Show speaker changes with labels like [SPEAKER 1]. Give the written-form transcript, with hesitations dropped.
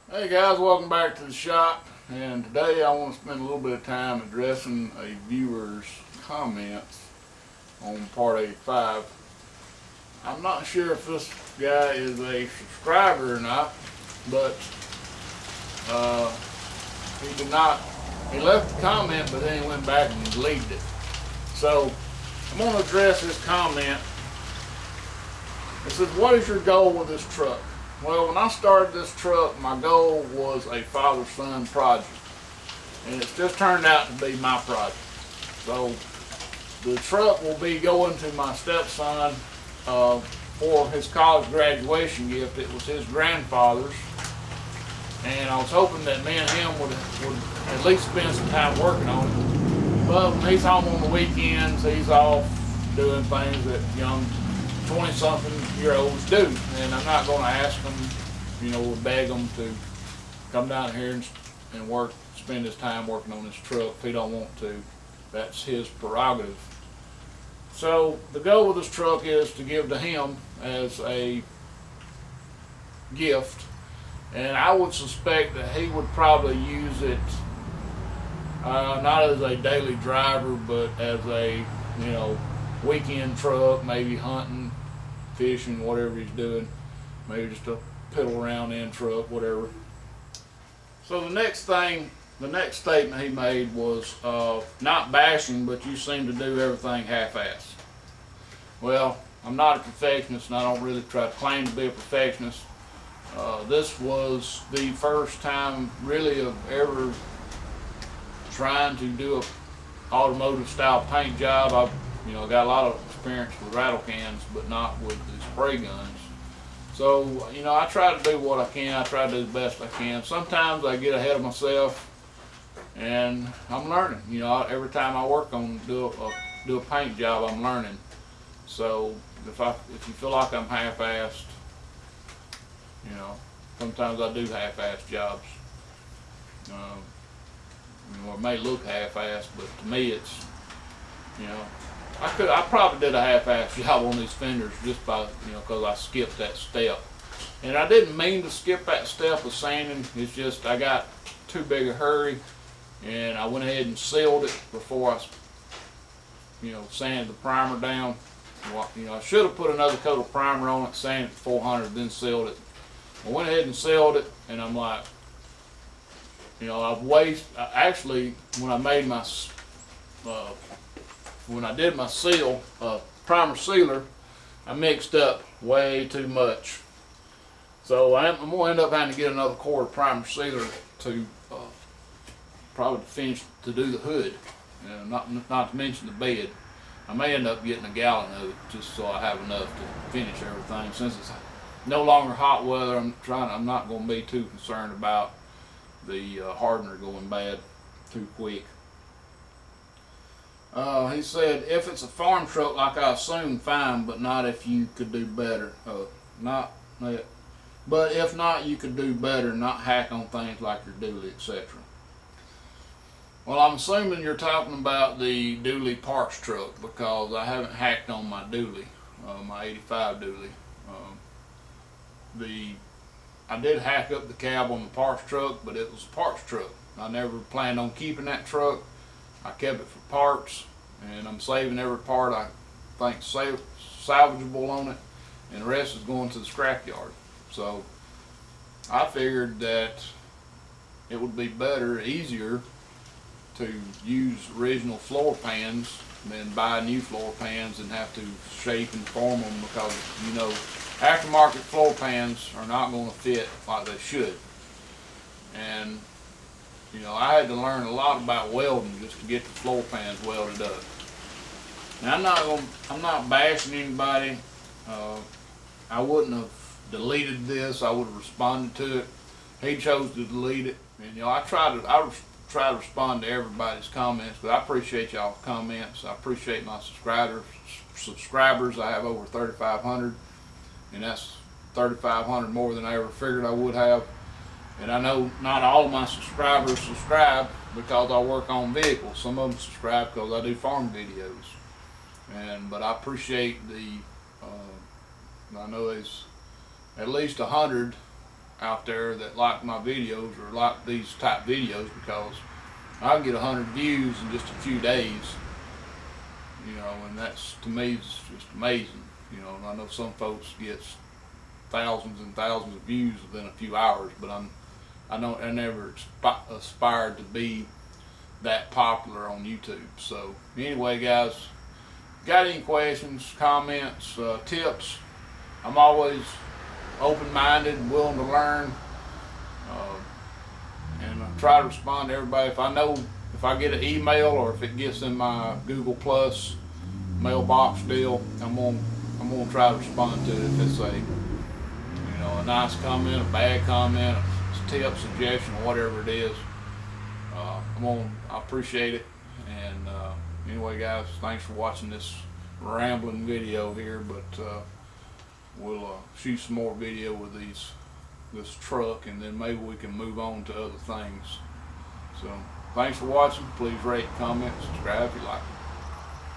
[SPEAKER 1] Hey guys, welcome back to the shop, and today I want to spend a little bit of time addressing a viewer's comments on part 85. I'm not sure if this guy is a subscriber or not, but uh, he did not, he left a comment but then he went back and deleted it. So I'm going to address his comment. It says, what is your goal with this truck? Well, when I started this truck, my goal was a father-son project, and it's just turned out to be my project. So the truck will be going to my stepson for his college graduation gift. It was his grandfather's, and I was hoping that me and him would at least spend some time working on it. But when he's home on the weekends, he's off doing things that young 20-something-year-olds do, and I'm not going to ask him, or beg him to come down here and work, spend his time working on this truck if he don't want to. That's his prerogative. So the goal with this truck is to give to him as a gift, and I would suspect that he would probably use it not as a daily driver, but as a weekend truck, maybe hunting, fishing, whatever he's doing, maybe just a piddle around in truck, whatever. So the next statement he made was not bashing, but you seem to do everything half-assed. Well, I'm not a perfectionist, and I don't really try to claim to be a perfectionist. This was the first time really of ever trying to do a automotive style paint job. I've got a lot of experience with rattle cans, but not with the spray guns. So, I try to do what I can. I try to do the best I can. Sometimes I get ahead of myself, and I'm learning. Every time I work on do a paint job, I'm learning. So if you feel like I'm half-assed, sometimes I do half-assed jobs. It may look half-assed, but to me it's, I probably did a half-assed job on these fenders just by, because I skipped that step. And I didn't mean to skip that step of sanding. It's just I got too big a hurry, and I went ahead and sealed it before I, sanded the primer down. Well, I should have put another coat of primer on it, sanded it 400, then sealed it. I went ahead and sealed it, and I'm like, actually, when I made my when I did my primer sealer, I mixed up way too much. So I'm going to end up having to get another quart of primer sealer to probably finish to do the hood, not to mention the bed. I may end up getting a gallon of it just so I have enough to finish everything. Since it's no longer hot weather, I'm not going to be too concerned about the hardener going bad too quick. He said, if it's a farm truck like I assume, fine, but not if you could do better. But if not, you could do better, not hack on things like your dually, etc. Well, I'm assuming you're talking about the dually parts truck, because I haven't hacked on my dually, my 85 dually. I did hack up the cab on the parts truck, but it was a parts truck. I never planned on keeping that truck. I kept it for parts, and I'm saving every part I think salvageable on it, and the rest is going to the scrapyard. So I figured that it would be better, easier to use original floor pans than buy new floor pans and have to shape and form them, because aftermarket floor pans are not going to fit like they should. And I had to learn a lot about welding just to get the floor pans welded up. Now I'm not bashing anybody. I wouldn't have deleted this. I would have responded to it. He chose to delete it, and I try to respond to everybody's comments, but I appreciate y'all's comments. I appreciate my subscribers. I have over 3,500, and that's 3,500 more than I ever figured I would have. And I know not all of my subscribers subscribe because I work on vehicles. Some of them subscribe because I do farm videos. But I appreciate I know there's at least 100 out there that like my videos or like these type videos, because I'll get 100 views in just a few days, you know, and that's, to me, it's just amazing. You know, and I know some folks get thousands and thousands of views within a few hours, but I never aspired to be that popular on YouTube. So anyway, guys, got any questions, comments, tips? I'm always open-minded and willing to learn, and I try to respond to everybody. If I get an email or if it gets in my Google Plus mailbox deal, I'm gonna try to respond to it. If it's a nice comment, a bad comment, a tip, suggestion, or whatever it is, I appreciate it. And anyway, guys, thanks for watching this rambling video here, but we'll shoot some more video with this truck, and then maybe we can move on to other things. So thanks for watching. Please rate, comment, subscribe if you like.